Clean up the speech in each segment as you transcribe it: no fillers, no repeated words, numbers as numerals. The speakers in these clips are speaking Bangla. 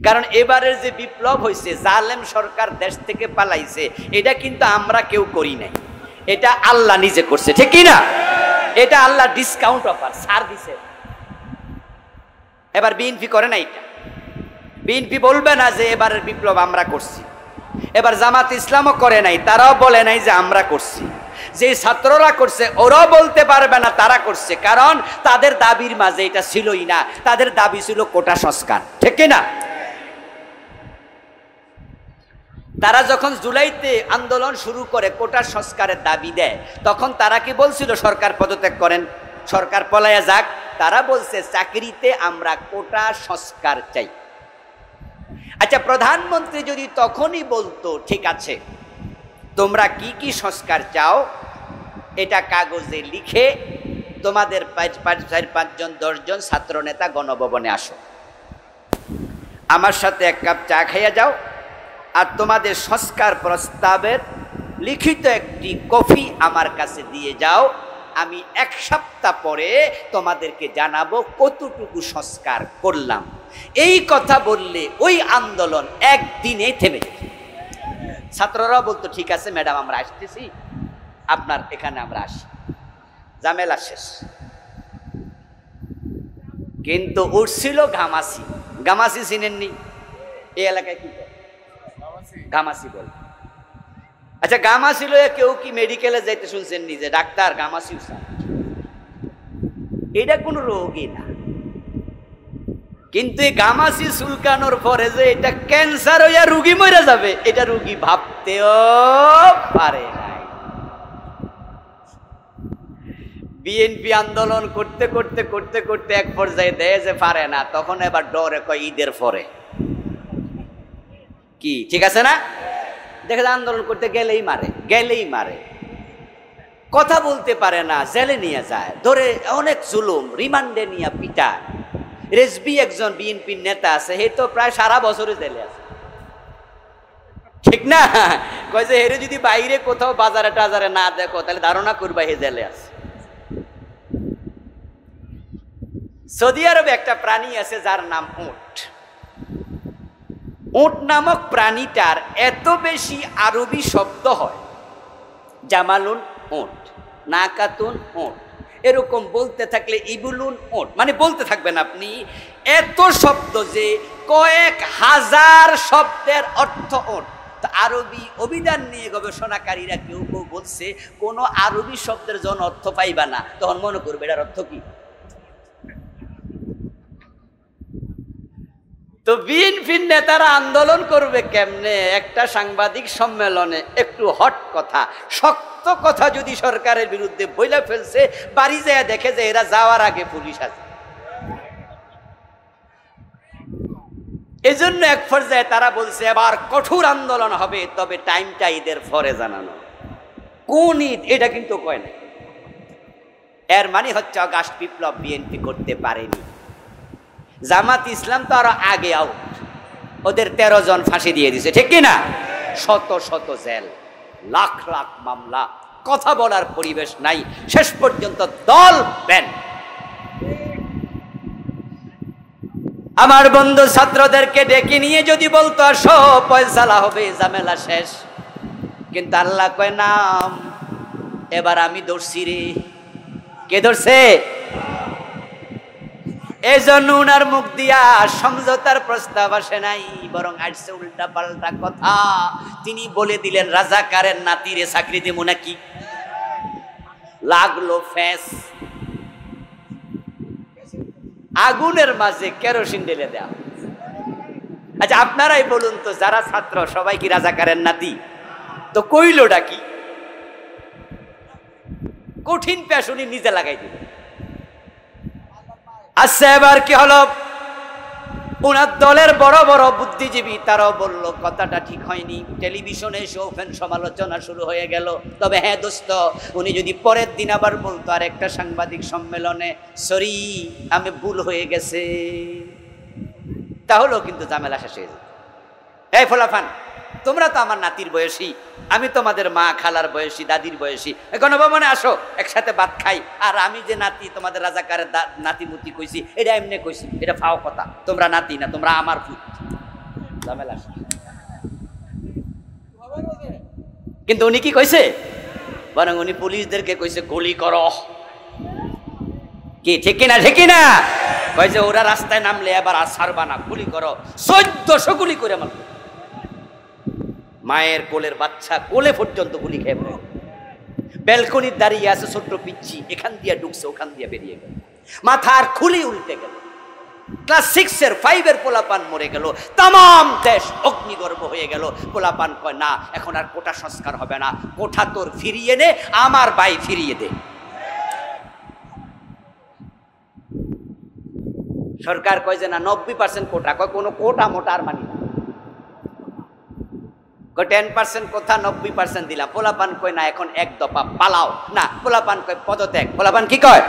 কারণ এবারের যে বিপ্লব হয়েছে, জালেম সরকার দেশ থেকে পালাইছে, এটা কিন্তু আমরা কেউ করি নাই, এটা আল্লাহ নিজে করছে, ঠিক কি না? এটা আল্লাহ ডিসকাউন্ট অফার, ছাড় দিছে। এবার বিএনপি করে না, এটা বিএনপি বলবে না যে এবারের বিপ্লব আমরা করছি। এবার জামাত ইসলামও করে নাই, তারাও বলে নাই যে আমরা করছি। যে ছাত্ররা করছে ওরাও বলতে পারবে না তারা করছে, কারণ তাদের দাবির মাঝে এটা ছিলই না। তাদের দাবি ছিল কোটা সংস্কার, ঠিক না? তারা যখন জুলাইতে আন্দোলন শুরু করে কোটা সংস্কারের দাবি দেয়, তখন তারা কি বলছিল সরকার পদত্যাগ করেন, সরকার পলায়া যাক? তারা বলছে চাকরিতে আমরা কোটা সংস্কার চাই। আচ্ছা, প্রধানমন্ত্রী যদি তখনই বলতো ঠিক আছে তোমরা কি কি সংস্কার চাও এটা কাগজে লিখে তোমাদের 4-5 জন 10 জন ছাত্র নেতা গণভবনে আসো, আমার সাথে 1 কাপ চা খাইয়া যাও, আর তোমাদের সংস্কার প্রস্তাবের লিখিত একটি কপি আমার কাছে দিয়ে যাও, আমি 1 সপ্তাহ পরে তোমাদেরকে জানাবো কতটুকু সংস্কার করলাম। এই কথা বললে ওই আন্দোলন একদিনে থেমে যেত। ছাত্ররা বলতো ঠিক আছে ম্যাডাম আমরা আসতেছি, আপনার এখানে আমরা আসি, ঝামেলা শেষ। কিন্তু উঠছিল ঘামাসি। ঘামাসি চিনেননি? এই এলাকায় কি ঘামাসি বলে? আচ্ছা, ঘামাসি লয়ে কেউ কি মেডিকেলে যাইতে শুনছেন নিজে ডাক্তার ঘামাসি? এটা কোন রোগই না, কিন্তু এই ঘামাসি চুলকানোর পরে যে এটা ক্যান্সার হইয়া রুগী মরে যাবে, এটা রুগী ভাবতেও পারে নাই। বিএনপি আন্দোলন করতে করতে করতে করতে এক পর্যায়ে দেয় যে পারে না, তখন এবার ডরে কয় ঈদের পরে। কি ঠিক আছে না? দেখে আন্দোলন করতে গেলেই মারে, কথা বলতে পারে না, জেলে নিয়ে যায়, ধরে অনেক জুলুম, রিমান্ডে নিয়ে পিটায়। রেজবি একজন বিএনপির নেতা আছে, হে তো প্রায় সারা বছরে জেলে আছে, ঠিক না? কয় যে হেরে যদি বাইরে কোথাও বাজারে টাজারে না দেখো তাহলে ধারণা করবা হে জেলে আছে। সৌদি আরবে একটা প্রাণী আছে যার নাম উট। উট নামক প্রাণীটার এত বেশি আরবি শব্দ হয়, জামালুন উট, নাকাতুন উট, এরকম বলতে থাকলে ইবুলুন উট, মানে বলতে থাকবেন আপনি, এত শব্দ যে কয়েক হাজার শব্দের অর্থ উট। তো আরবি অভিধান নিয়ে গবেষণাকারীরা কেউ কেউ বলছে কোন আরবি শব্দের যখন অর্থ পাইবা না তখন মনে করবে এটার অর্থ কি। তো বিএনপির নেতারা আন্দোলন করবে কেমনে? একটা সাংবাদিক সম্মেলনে একটু হট কথা, শক্ত কথা যদি সরকারের বিরুদ্ধে বইলা ফেলছে, বাড়ি যায় দেখে যে এরা যাওয়ার আগে পুলিশ আছে। এজন্য এক পর্যায়ে তারা বলছে এবার কঠোর আন্দোলন হবে, তবে টাইমটা ঈদের পরে জানানো। কোন ঈদ এটা কিন্তু কয় না। এর মানে হচ্ছে আগস্ট বিপ্লব বিএনপি করতে পারেনি। জামাত ইসলাম তো আরো আগে আউট, ওদের 13 জন ফাঁসি দিয়ে দিছে, ঠিক কিনা? শত শত জেল, লাখ লাখ মামলা, কথা বলার পরিবেশ নাই, শেষ পর্যন্ত দল ব্যান। আমার বন্ধু ছাত্রদেরকে ডেকে নিয়ে যদি বলতো আসো ফয়সালা হবে, ঝামেলা শেষ, কিন্তু আল্লাহ কয় নাম এবার আমি ধরছি রে। কে ধরছে? এই জন্য উনার মুখ দিয়া সমঝোতার প্রস্তাব আসে নাই, বরং আসছে উল্টা পাল্টা কথা। তিনি বলে দিলেন রাজাকারের নাতিরে চাকরি দেব নাকি। লাগলো ফ্যাস, আগুনের মাঝে কেরোসিন ঢেলে দেওয়া। আচ্ছা আপনারাই বলুন তো, যারা ছাত্র সবাই কি রাজাকারের নাতি? তো কইলটা কি? কঠিন পেশুনি নিজে লাগাই দিল। আচ্ছা এবার কি হলো? উনার দলের বড় বড় বুদ্ধিজীবী তারাও বলল কথাটা ঠিক হয়নি। টেলিভিশনে শোফেন সমালোচনা শুরু হয়ে গেল। তবে হ্যাঁ দোস্ত, উনি যদি পরের দিন আবার বলতো আর একটা সাংবাদিক সম্মেলনে সরি আমি ভুল হয়ে গেছে, তাহলেও কিন্তু ঝামেলা শেষ হয়ে যেত। এই ফলাফান, তোমরা তো আমার নাতির বয়সী, আমি তোমাদের মা খালার বয়সী, দাদির বয়সী, গণভবনে আসো একসাথে ভাত খাই। আর আমি যে নাতি তোমাদের রাজাকারের নাতিমুতি কইছি, এটা এমনি কইছি, এটা ফাও কথা। তোমরা নাতি না, তোমরা আমার পুত। ঝামেলা। কিন্তু উনি কি কইছে, বরং উনি পুলিশদেরকে কইছে গুলি করো। কি ঠিক কিনা? ঠিক কিনা? কইছে ওরা রাস্তায় নামলে এবার আর ছাড়বা না, গুলি করো। 1400 গুলি করে মারল। মায়ের কোলের বাচ্চা কোলে পর্যন্ত গুলি খেয়ে পড়ে। ব্যালকনির দাঁড়িয়ে আছে ছোট্ট পিচ্ছি, এখান দিয়ে ঢুকছে ওখান দিয়ে বেরিয়ে গেল, মাথার খুলি উল্টে গেল। ক্লাস 6 এর 5 এর পোলাপান মরে গেল, তাম দেশ অগ্নিগর্ভ হয়ে গেল। পোলাপান কয় না, এখন আর কোটা সংস্কার হবে না, কোঠা তোর ফিরিয়ে নে, আমার ভাই ফিরিয়ে দে। সরকার কয় যে না 90% কোটা, কয় কোনো কোটা মোটা আর মানি না, 10% কোথা 90% দিলাম। পোলাপান কয় না এখন এক দফা পালাও না, পোলাপান কয় পদত্যাগ। পোলাপান কি কয়?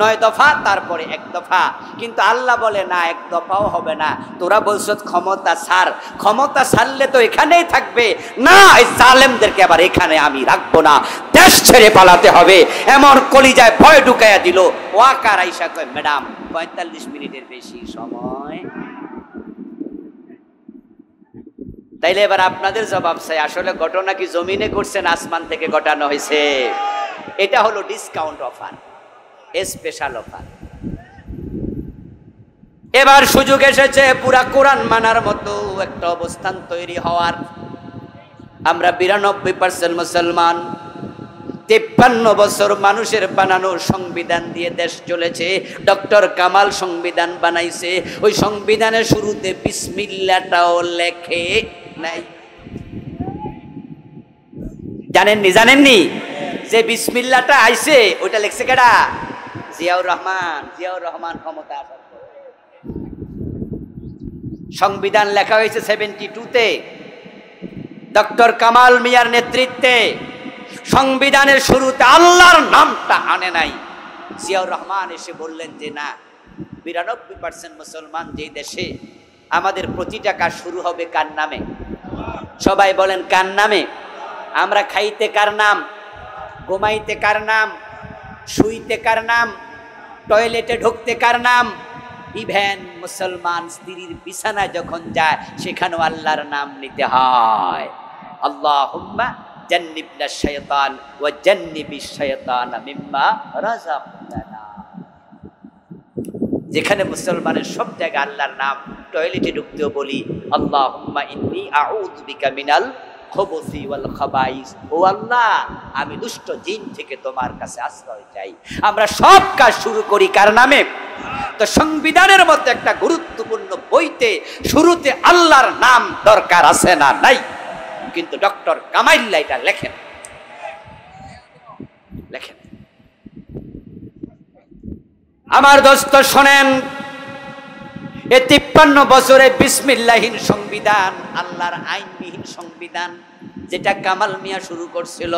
9 দফা, তারপরে 1 দফা। কিন্তু আল্লাহ বলে না, 1 দফাও হবে না। তোরা বলছো ক্ষমতা ছাড়, ক্ষমতা ছাড়লে তো এখানেই থাকবে না, এই জালেমদেরকে আবার এখানে আমি রাখবো না, দেশ ছেড়ে পালাতে হবে। এমন কলিজায় ভয় ঢুকাইয়া দিল। ওয়াকার আইসা কয় ম্যাডাম 45 মিনিটের বেশি সময়। তাইলে এবার আপনাদের জবাব চাই, আসলে ঘটনা কি জমিনে করছেন, আসমান থেকে ঘটানো হয়েছে? এটা হলো ডিসকাউন্ট অফার, স্পেশাল অফার। এবার সুযোগ এসেছে পুরা কোরআন মানার মতো একটা অবস্থান তৈরি হওয়ার। আমরা 92% মুসলমান, 53 বছর মানুষের বানানো সংবিধান দিয়ে দেশ চলেছে। ডক্টর কামাল সংবিধান বানাইছে, ওই সংবিধানের শুরুতে বিসমিল্লাহটাও লেখে নাই। জানেননি? জানেননি যে বিসমিল্লাহটা আইছে ওইটা লেখছে কেডা? জিয়াউর রহমান। জিয়াউর রহমান ক্ষমতা আসার পর সংবিধান লেখা হয়েছে 72-তে, ডক্টর কামাল মিয়ার নেতৃত্বে। সংবিধানের শুরুতে আল্লাহর নামটা আনে নাই। জিয়াউর রহমান এসে বললেন যে না, 92% মুসলমান যেই দেশে, আমাদের প্রতিটা কাজ শুরু হবে কার নামে? সবাই বলেন কার নামে? আমরা খাইতে কার নাম? ঘুমাইতে কার নাম? শুইতে কার নাম? টয়লেটে ঢুকতে কার নাম? ইভেন মুসলমান স্ত্রীর বিছানায় যখন যায় সেখানেও আল্লাহর নাম নিতে হয়। আল্লাহুম্মা জান্নিবনা শাইতান ওয়া জান্নিবিশ শাইতানা মিম্মা রাযাকতানা। যেখানে মুসলমানের সব জায়গায় আল্লাহর নাম। টয়লেটে ঢুকতেও বলি আল্লাহুম্মা ইন্নী আউযু বিকা মিনাল খুবুসি ওয়াল খাবাইস। ও আল্লাহ, আমি দুষ্ট জিন থেকে তোমার কাছে আশ্রয় চাই। আমরা সব কাজ শুরু করি কার নামে? তো সংবিধানের মধ্যে একটা গুরুত্বপূর্ণ বইতে শুরুতে আল্লাহর নাম দরকার আছে না? নাই। কিন্তু ডক্টর কামাইল্লা এটা লেখেন। আমার দোস্ত শোনেন, এই 53 বছরে বিসমিল্লাহীন সংবিধান, আল্লাহর আইনবিহীন সংবিধান, যেটা কামাল মিয়া শুরু করছিল,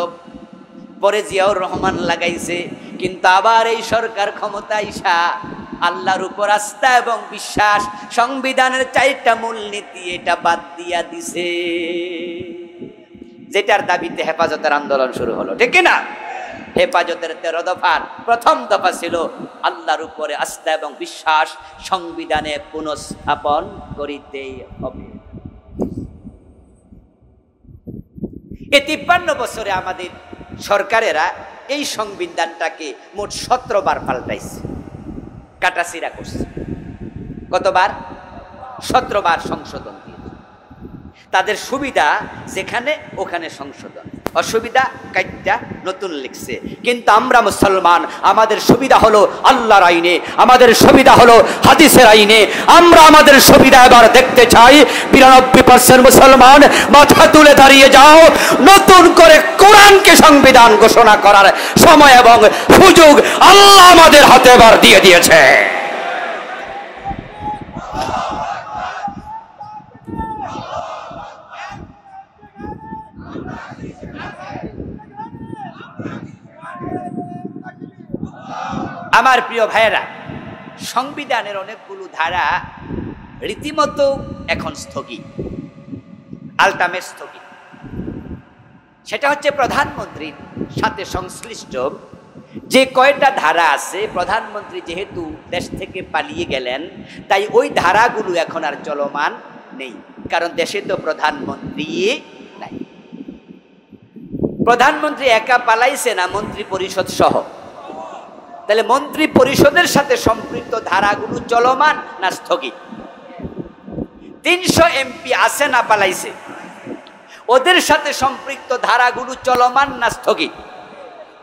পরে জিয়াউর রহমান লাগাইছে। কিন্তু আবার এই সরকার ক্ষমতা আইসা আল্লাহর উপর আস্থা এবং বিশ্বাস, সংবিধানের 4টা মূলনীতি এটা বাদ দিয়া দিছে, যেটার দাবিতে হেফাজতের আন্দোলন শুরু হলো। ঠিক কিনা? হেফাজতের 13 দফার প্রথম দফা ছিল আল্লাহর উপরে আস্থা এবং বিশ্বাস সংবিধানে পুনঃস্থাপন করিতেই হবে। এই 53 বছরে আমাদের সরকারেরা এই সংবিধানটাকে মোট 17 বার পাল্টাইছে, কাটাছিড়া করছে। কতবার? 17 বার সংশোধন দিয়েছে। তাদের সুবিধা যেখানে ওখানে সংশোধন, অসুবিধা কাইটা নতুন লিখছে। কিন্তু আমরা মুসলমান, আমাদের সুবিধা হলো আল্লাহর আইনে, আমাদের সুবিধা হলো হাদিসের আইনে। আমরা আমাদের সুবিধা এবার দেখতে চাই। 92% মুসলমান মাথা তুলে দাঁড়িয়ে যাও, নতুন করে কোরআনকে সংবিধান ঘোষণা করার সময় এবং সুযোগ আল্লাহ আমাদের হাতে এবার দিয়ে দিয়েছে। আমার প্রিয় ভাইয়েরা, সংবিধানের অনেকগুলো ধারা রীতিমতো এখন স্থগিত, আলটামেট স্থগিত। সেটা হচ্ছে প্রধানমন্ত্রীর সাথে সংশ্লিষ্ট যে কয়টা ধারা আছে। প্রধানমন্ত্রী যেহেতু দেশ থেকে পালিয়ে গেলেন, তাই ওই ধারাগুলো এখন আর চলমান নেই, কারণ দেশে তো প্রধানমন্ত্রী নাই। প্রধানমন্ত্রী একা পালাইছে না মন্ত্রী পরিষদ সহ? তাহলে মন্ত্রী পরিষদের সাথে সম্পৃক্ত ধারাগুলো চলমান না স্থগিত? 300 এমপি আছে না পালাইছে? ওদের সাথে সম্পৃক্ত ধারাগুলো চলমান না স্থগিত?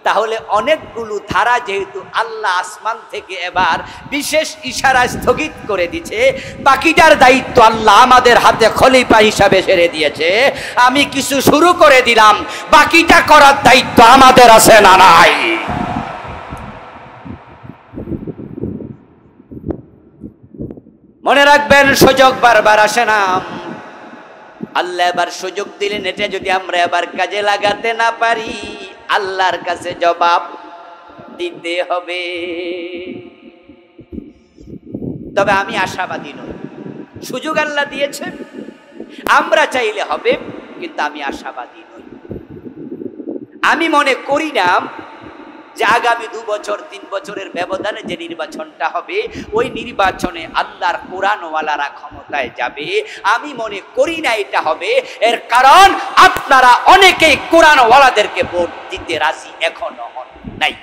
তাহলে অনেকগুলো ধারা যেহেতু আল্লাহ আসমান থেকে এবার বিশেষ ইশারা স্থগিত করে দিচ্ছে, বাকিটার দায়িত্ব আল্লাহ আমাদের হাতে খলিফা হিসাবে ছেড়ে দিয়েছে। আমি কিছু শুরু করে দিলাম, বাকিটা করার দায়িত্ব আমাদের আছে না নাই? মনে রাখবেন, সুযোগ বারবার আসে না। আল্লাহ এবার সুযোগ দিলেন, এটা যদি আমরা এবার কাজে লাগাতে না পারি, আল্লাহর কাছে জবাব দিতে হবে। তবে আমি আশাবাদী নই। সুযোগ আল্লাহ দিয়েছেন, আমরা চাইলে হবে, কিন্তু আমি আশাবাদী নই। আমি মনে করি না যে আগামী 2 বছর 3 বছরের ব্যবধানে যে নির্বাচনটা হবে, ওই নির্বাচনে আল্লাহর কোরআনওয়ালারা ক্ষমতায় যাবে। আমি মনে করি না এটা হবে। এর কারণ আপনারা অনেকেই কোরআনওয়ালাদেরকে ভোট দিতে রাজি এখনো হন নাই।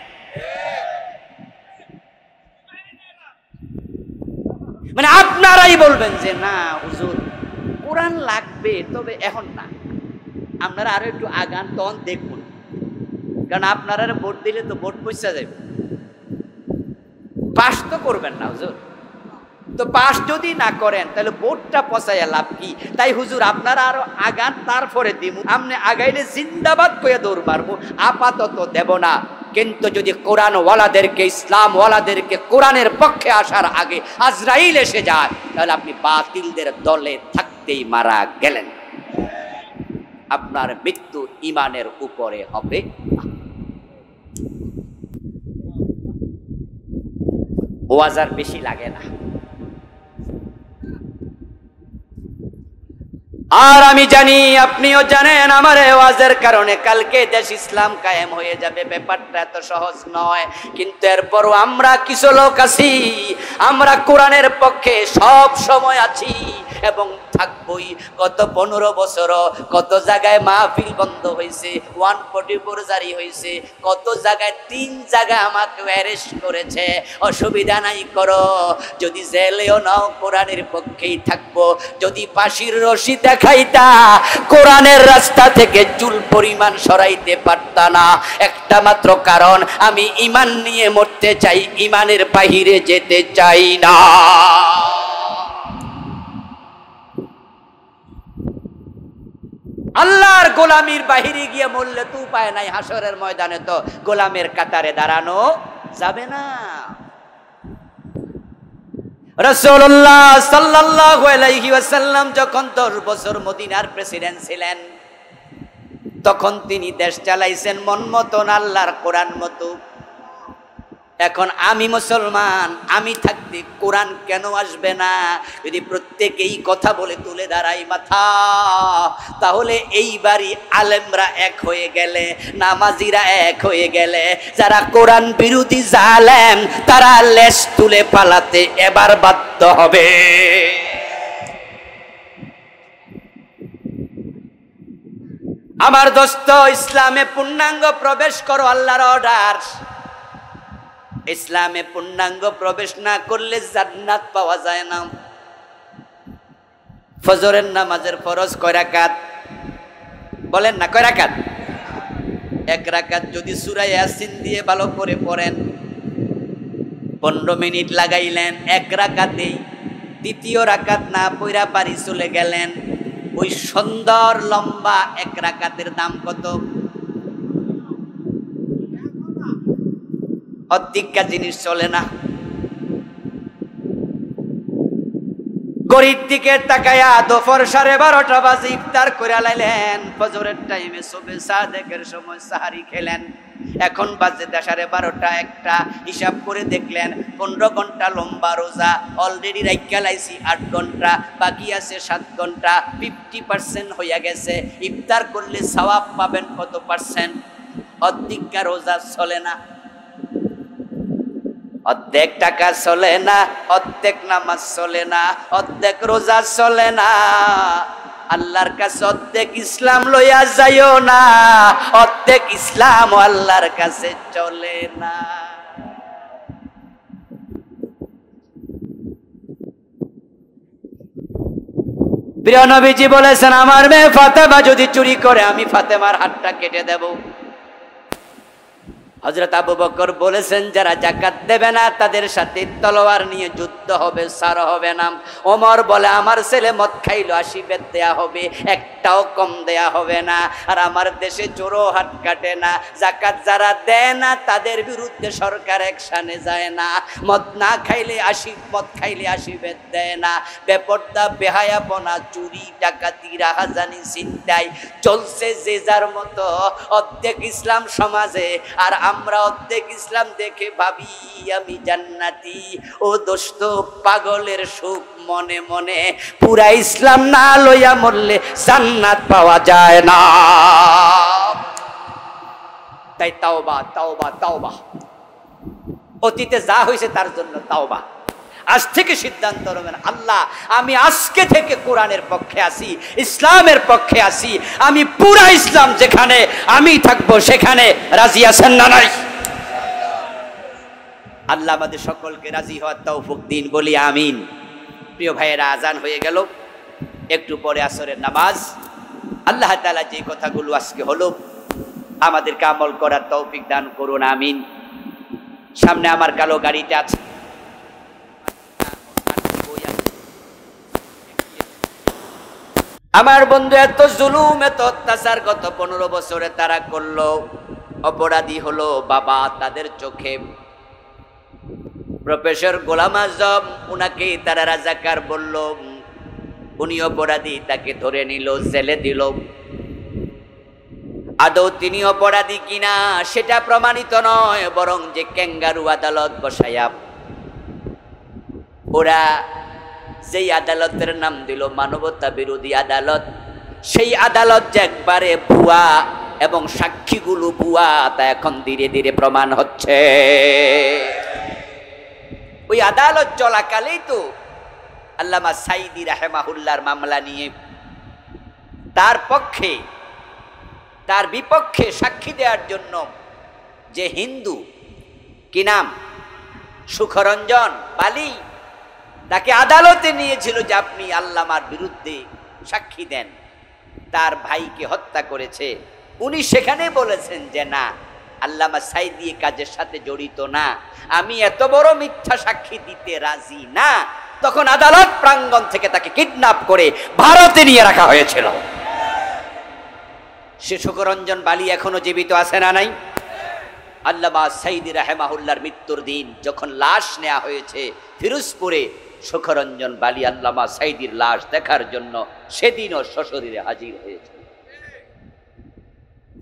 মানে আপনারাই বলবেন যে না হুজুর কোরআন লাগবে, তবে এখন না, আপনারা আরো একটু আগান, তখন দেখুন। কারণ আপনারা ভোট দিলে তো ভোট পয়সা যাবে, পাস তো করবেন না হুজুর। তো পাস যদি না করেন তাহলে ভোটটা পচাইয়া লাভ কি? তাই হুজুর আপনারা আরো আগান, তারপরে দিব। আপনি আগাইলে জিন্দাবাদ কয়ে দৌড় মারবো, আপাতত দেব না। কিন্তু যদি কোরআন ওয়ালাদেরকে, ইসলাম ওয়ালাদেরকে কোরআনের পক্ষে আসার আগে আজরাইল এসে যায়, তাহলে আপনি বাতিলদের দলে থাকতেই মারা গেলেন। আপনার মৃত্যু ইমানের উপরে হবে। ওয়াজ আর বেশি লাগে না। আর আমি জানি, আপনিও জানেন, আমার ওয়াজের কারণে কালকে দেশ ইসলাম কায়েম হয়ে যাবে। ব্যাপারটা এত সহজ নয়। কিন্তু এরপরও আমরা কিছু লোক আছি, আমরা কোরআনের পক্ষে সব সময় আছি এবং থাকবই। গত 15 বছর কত জায়গায় মাহফিল বন্ধ হয়েছে, 144 জারি হয়েছে, কত জায়গায় 3 জায়গায় আমাকে অ্যারেস্ট করেছে। অসুবিধা নাই, করো। যদি জেলেও নাও, কোরআনের পক্ষেই থাকবো। যদি ফাঁসির রশি দেখাইতা, কোরআনের রাস্তা থেকে চুল পরিমাণ সরাইতে পারতা না। একটা মাত্র কারণ, আমি ঈমান নিয়ে মরতে চাই, ঈমানের বাহিরে যেতে চাই না। আল্লাহর গোলামির বাহিরে গিয়ে মরলে তো উপায় নাই। হাসরের ময়দানে তো গোলামের কাতারে দাঁড়ানো যাবে না। রাসূলুল্লাহ সাল্লাল্লাহু আলাইহি ওয়াসাল্লাম যখন 10 বছর মদিনার প্রেসিডেন্ট ছিলেন, তখন তিনি দেশ চালাইছেন মন মতন, আল্লাহর কোরআন মতো। এখন আমি মুসলমান, আমি থাকতে কোরআন কেন আসবে না? যদি প্রত্যেকেই কথা বলে তুলে দাঁড়াই মাথা, তাহলে এইবারই আলেমরা এক হয়ে গেলে, নামাজিরা এক হয়ে গেলে, যারা কোরআন বিরোধী জালেম তারা লেজ তুলে পালাতে এবার বাধ্য হবে। আমার দোস্ত, ইসলামে পূর্ণাঙ্গ প্রবেশ করো, আল্লাহর অর্ডার। ইসলামে পূর্ণাঙ্গ প্রবেশ না করলে জান্নাত পাওয়া যায় না। ফজরের নামাজের ফরজ কয় রাকাত? বলেন না, কয় রাকাত? 1 রাকাত যদি সূরা ইয়াসিন দিয়ে ভালো করে পড়েন, 15 মিনিট লাগাইলেন 1 রাকাতেই, দ্বিতীয় রাকাত না পড়া বাড়ি চলে গেলেন। ওই সুন্দর লম্বা 1 রাকাতের দাম কত? অধিকা জিনিস চলে না। গরিব দিকে তাকায়া দুপুর 12:30 বাজে ইফতার করে লাইলেন, ফজরের টাইমে সুবহে সাদেকের সময় সাহারি খেলেন, এখন বাজে 12:30 1টা। হিসাব করে দেখলেন 15 ঘন্টা লম্বা রোজা, অলরেডি রাইখা লাইছি 8 ঘন্টা, বাকি আছে 7 ঘন্টা, 50% হইয়া গেছে। ইফতার করলে সওয়াব পাবেন কত পার্সেন্ট? অধিকা রোজা চলে না। অর্ধেক টাকা চলে না, অর্ধেক নামাজ চলে না, অর্ধেক রোজা চলে না। আল্লাহর কাছে অর্ধেক ইসলাম লইয়া যাইও না, অর্ধেক ইসলাম আল্লাহর কাছে চলে না। প্রিয় নবীজি বলেছেন, আমার মেয়ে ফাতেমা যদি চুরি করে আমি ফাতেমার হাতটা কেটে দেব। হযরত আবু বকর বলেছেন, যারা যাকাত দেবে না তাদের সাথে তলোয়ার নিয়ে যুদ্ধ হবে, সার হবে না। ওমর বলে, আমার ছেলে মদ খাইলো 80 বেত দেয়া হবে, একটাও কম দেয়া হবে না। আর আমার দেশে চোরও হাত কাটে না। যাকাত যারা দেয় না তাদের বিরুদ্ধে সরকার অ্যাকশনে যায় না। মদ খাইলে 80 বেত দেয় না। বেপরদা, বেহায়াপনা, চুরি, ডাকাতি, রাহাজানি, ছিনতাই চলছে যে যার মতো। অর্ধেক ইসলাম সমাজে, আর আমরা অর্ধেক ইসলাম দেখে ভাবি আমি জান্নাতি। ও দোস্ত, পাগলের সুখ মনে মনে, পুরা ইসলাম না লইয়া মরলে জান্নাত পাওয়া যায় না। তাই তাওবা, তাওবা, তাওবা। অতীতে যা হয়েছে তার জন্য তাওবা। আজ থেকে সিদ্ধান্ত নেবেন, আল্লাহ আমি আজকে থেকে কোরআনের পক্ষে আছি, ইসলামের পক্ষে আছি। আমি পুরা ইসলাম যেখানে আমি থাকবো সেখানে রাজি আছেন না নাই? আল্লাহ আমাদের সকলকে রাজি হওয়ার তৌফিক দিন, বলি আমিন। প্রিয় ভাইয়েরা, আজান হয়ে গেল, একটু পরে আসরের নামাজ। আল্লাহ তাআলা যে কথাগুলো আজকে হলো আমাদেরকে আমল করার তৌফিক দান করুন, আমিন। সামনে আমার কালো গাড়িটা আছে, আমার বন্ধু এত জুলুম, এত অত্যাচার গত 15 বছরে তারা করলো। অপরাধী হলো বাবা তাদের চোখে। প্রফেসর গোলাম আজম, উনাকে তারা রাজাকার বলল, উনি অপরাধী, তাকে ধরে নিল, জেলে দিল। আদৌ তিনি অপরাধী কিনা সেটা প্রমাণিত নয়, বরং যে ক্যাঙ্গারু আদালত বসায়া ওরা যেই আদালতের নাম দিল মানবতা বিরোধী আদালত, সেই আদালত যে একবারে ভুয়া এবং সাক্ষীগুলো ভুয়া, তা এখন ধীরে ধীরে প্রমাণ হচ্ছে। ওই আদালত চলাকালেই তো আল্লামা সাইদি রাহেমাহুল্লাহর মামলা নিয়ে তার পক্ষে তার বিপক্ষে সাক্ষী দেওয়ার জন্য যে হিন্দু, কি নাম, সুখরঞ্জন বালি, তাকে আদালতে নিয়েছিল যে আপনি আল্লামার বিরুদ্ধে সাক্ষী দেন। তার ভাইকে হত্যা করেছে। উনি সেখানে বলেছেন যে না, আল্লামা সাইদি কাজের সাথে জড়িত না, আমি এত বড় মিথ্যা সাক্ষী দিতে রাজি না। তখন আদালত প্রাঙ্গণ থেকে তাকে কিডন্যাপ করে ভারতে নিয়ে রাখা হয়েছিল। সে সুখরঞ্জন বালি এখনো জীবিত আছে না নাই? আল্লামা সাইদি রাহেমাহুল্লাহর মৃত্যুর দিন যখন লাশ নেওয়া হয়েছে ফিরোজপুরে, সুখরঞ্জন বালি আল্লামা সাইদির লাশ দেখার জন্য সেদিনও সশরীরে হাজির হয়েছে।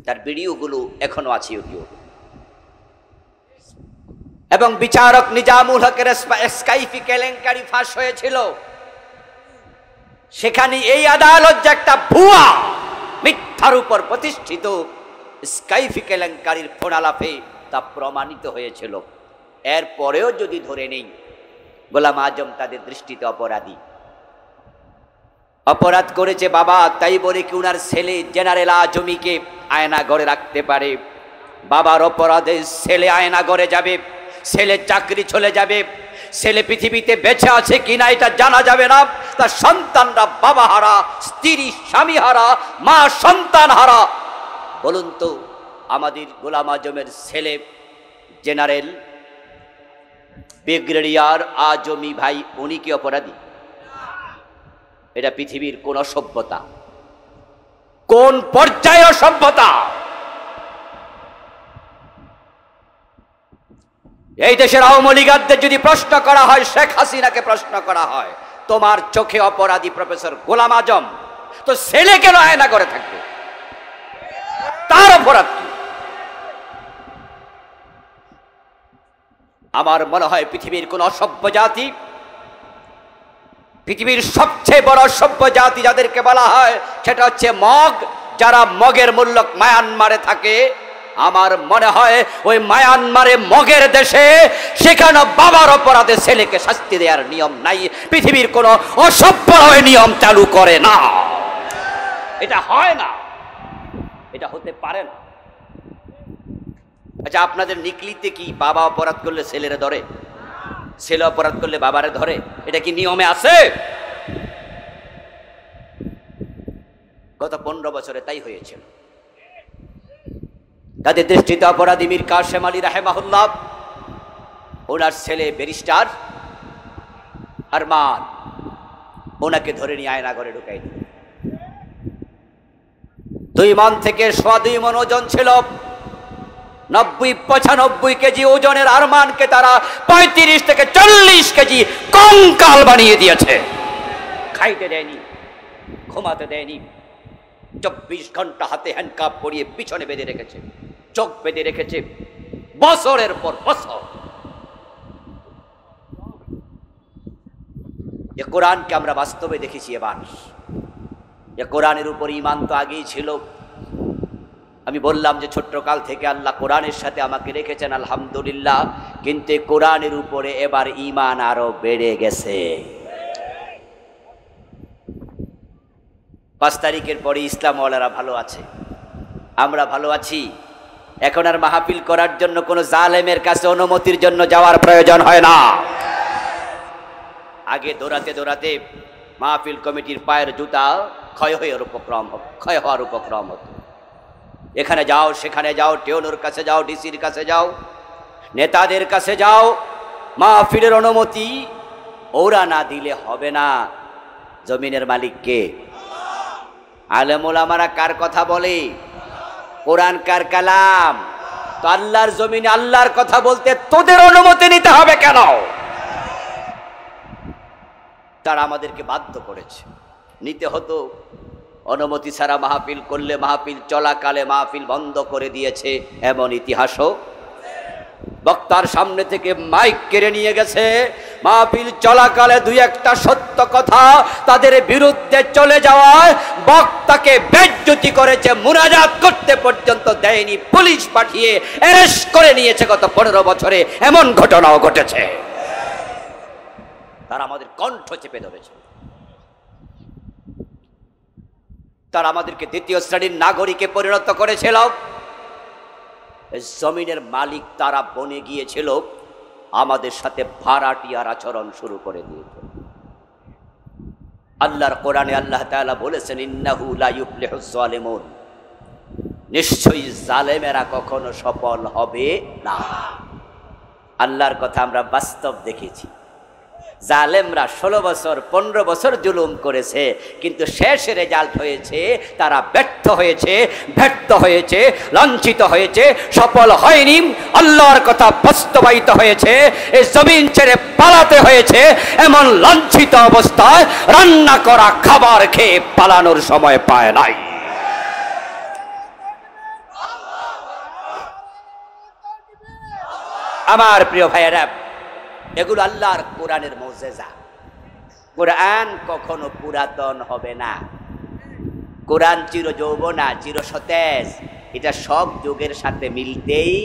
তার ভিডিওগুলো এখনো আছে ইউটিউব। এবং বিচারক নিজামুল হকের স্কাইফি কেলেঙ্কারি ফাঁস হয়েছিল, সেখানে এই আদালত যে একটা ভুয়া মিথ্যার উপর প্রতিষ্ঠিত, স্কাইফি কেলেঙ্কারির ফোনালাপে তা প্রমাণিত হয়েছিল। এরপরেও যদি ধরে নেই, গোলাম আজম তাদের দৃষ্টিতে অপরাধী। অপরাধ করেছে বাবা, তাই বলে কি উনার ছেলে জেনারেল আজমিকে আয়না ঘরে রাখতে পারে? বাবার অপরাধে ছেলে আয়না ঘরে যাবে, ছেলে চাকরি চলে যাবে, ছেলে পৃথিবীতে বেঁচে আছে কিনা এটা জানা যাবে না। তার সন্তানরা বাবা হারা, স্ত্রী স্বামী হারা, মা সন্তান হারা। বলুন তো, আমাদের গোলাম আজমের ছেলে জেনারেল ব্রিগেডিয়ার আজমি ভাই, উনি কি অপরাধী? এটা পৃথিবীর কোন সভ্যতা, কোন পর্যায়ে সভ্যতা? এই দেশের আওয়ামী লীগদের যদি প্রশ্ন করা হয়, শেখ হাসিনাকে প্রশ্ন করা হয়, তোমার চোখে অপরাধী প্রফেসর গোলাম আজম, তো ছেলে কেন আয়না করে থাকবে? তার অপরাধ কি? আমার মনে হয় পৃথিবীর কোন অসভ্য জাতি, পৃথিবীর সবচেয়ে বড় সভ্য জাতি যাদেরকে বলা হয় সেটা হচ্ছে মগ। যারা মগের মূল্য মায়ানমারে থাকে, আমার মনে হয় ওই মায়ানমারে মগের দেশে সেখানে বাবার অপরাধে ছেলেকে শাস্তি দেওয়ার নিয়ম নাই, পৃথিবীর কোন অসভ্য নিয়ম চালু করে না, এটা হয় না, এটা হতে পারে না। আচ্ছা, আপনাদের নিকলিতে কি বাবা অপরাধ করলে ছেলেরা ধরে, ছেলে অপরাধ করলে বাবারে ধরে? এটা কি নিয়মে আছে? গত 15 বছরে তাই হয়েছিল। তাদের দৃষ্টিতে অপরাধী মীর কাসেম আলী রাহেমাহুল্লাহ, ওনার ছেলে ব্যারিস্টার আরমান, ওনাকে ধরে নিয়ে আয়নাঘরে ঢুকাই দিল। 2 মণ থেকে 2.25 মণ ওজন ছিল, 90-95 কেজি ওজনের আরমানকে তারা 35 থেকে 40 কেজি কঙ্কাল বানিয়ে দিয়েছে। খাইতে দেয়নি, ঘুমাতে দেয়নি, 24 ঘন্টা হাতে হ্যান্ডকাপ পরিয়ে পিছনে বেঁধে রেখেছে, চোখ বেঁধে রেখেছে, বছরের পর বছর। যে কোরআনকে আমরা বাস্তবে দেখেছি এবার, যে কোরআনের উপর ঈমান তো আগেই ছিল। আমি বললাম যে ছোট্টকাল থেকে আল্লাহ কোরআনের সাথে আমাকে রেখেছেন, আলহামদুলিল্লাহ, কিন্তু কোরআনের উপরে এবার ঈমান আরো বেড়ে গেছে। 5 তারিখের পরে ইসলামওয়ালারা ভালো আছে, আমরা ভালো আছি। এখন আর মাহফিল করার জন্য কোনো জালেমের কাছে অনুমতির জন্য যাওয়ার প্রয়োজন হয় না। আগে দৌড়াতে দৌড়াতে মাহফিল কমিটির পায়ের জুতা ক্ষয় হওয়ার উপক্রম হতো। এখানে যাও, সেখানে যাও, টিওনোর কাছে যাও, ডিসির কাছে যাও, নেতাদের কাছে যাও, মাহফিলের অনুমতি ওরা না দিলে হবে না। জমিনের মালিক কে? আলেম ওলামারা কার কথা বলে? কোরআন কার কালাম? তো আল্লাহর জমিনে আল্লাহর কথা বলতে তোদের অনুমতি নিতে হবে কেন? তারা আমাদেরকে বাধ্য করেছে, নিতে হতো। অনুমতি ছাড়া মাহফিল করলে মাহফিল চলাকালে মাহফিল বন্ধ করে দিয়েছে, এমন ইতিহাসও। বক্তার সামনে থেকে মাইক কেড়ে নিয়ে গেছে, মাহফিল চলাকালে 2-1টা সত্য কথা তাদের বিরুদ্ধে চলে যাওয়ায় বক্তাকে বেজ্জতি করেছে, মুনাজাত করতে পর্যন্ত দেয়নি, পুলিশ পাঠিয়ে অ্যারেস্ট করে নিয়েছে গত 15 বছরে। এমন ঘটনাও ঘটেছে। তারা আমাদের কণ্ঠ চেপে ধরেছে, তারা আমাদেরকে 2য় শ্রেণীর নাগরিকে পরিণত করেছিল। জমিনের মালিক তারা বনে গিয়েছিল, আমাদের সাথে ভাড়াটিয়ার আচরণ শুরু করে দিয়েছে। আল্লাহর কোরআনে আল্লাহ তাআলা বলেছেন, ইন্নাহু লা ইউফলিহুজ জালিমুন, নিশ্চয়ই জালেমেরা কখনো সফল হবে না। আল্লাহর কথা আমরা বাস্তব দেখেছি। জালেমরা 16 বছর 15 বছর জুলুম করেছে, কিন্তু শেষ রেজাল্ট হয়েছে তারা ব্যর্থ হয়েছে, লাঞ্ছিত হয়েছে, সফল হয়নি। আল্লাহর কথা বাস্তবায়িত হয়েছে, এই জমিন ছেড়ে পালাতে হয়েছে। এমন লাঞ্ছিত অবস্থায় রান্না করা খাবার খেয়ে পালানোর সময় পায় নাই। আমার প্রিয় ভাইয়েরা, এগুলো আল্লাহর কোরআনের মুজিজা। কোরআন কখনো পুরাতন হবে না, কোরআন চির যৌবনা, চির সতেজ, এটা সব যুগের সাথে মিলতেই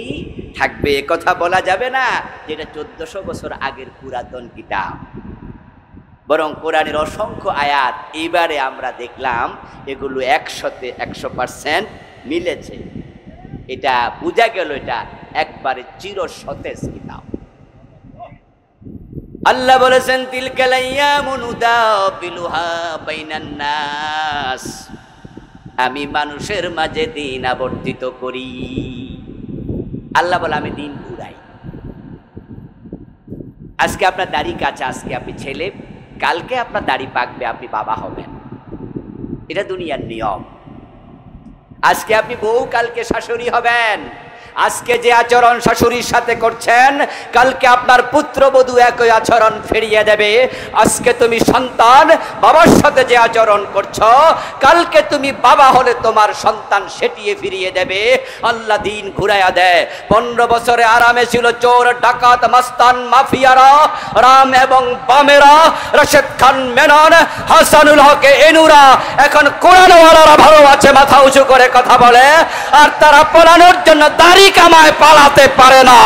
থাকবে। কথা বলা যাবে না যেটা 1400 বছর আগের পুরাতন কিতাব। বরং কোরআনের অসংখ্য আয়াত এইবারে আমরা দেখলাম এগুলো 100% মিলেছে। এটা বোঝা গেল এটা একবারে চির সতেজ কিতাব। আল্লাহ বলেছেন, তিলকাল আইয়ামু নুদাবিলুহা বাইনান নাস, আমি মানুষের মাঝে দিন আবর্তিত করি। আল্লাহ বলে আমি দিন ঘুরাই। আজকে আপনার দাড়ি কাঁচা, আজকে আপনি ছেলে, কালকে আপনার দাড়ি পাকবে, আপনি বাবা হবেন। এটা দুনিয়ার নিয়ম। আজকে আপনি বউ, কালকে শাশুড়ি হবেন। আজকে যে আচরণ শাশুড়ির সাথে করছেন, কালকে আপনার পুত্রবধূ একই আচরণ ফিরিয়ে দেবে। আজকে তুমি সন্তান বাবার সাথে যে আচরণ করছো, কালকে তুমি বাবা হলে তোমার সন্তান সেটিয়ে ফিরিয়ে দেবে। আল্লাহ দিন ঘুরাইয়া দেয়। 15 বছরে আরামে ছিল চোর ডাকাত মাস্তান মাফিয়ারা, রাম এবং বামেরা, রশিদ খান মেনন, হাসানুল হকে এনুরা। এখন কোরআনওয়ালারা ভালো আছে, মাথা উঁচু করে কথা বলে, আর তারা পালানোর জন্য দাড়ি কামায় পালাতে পারে না।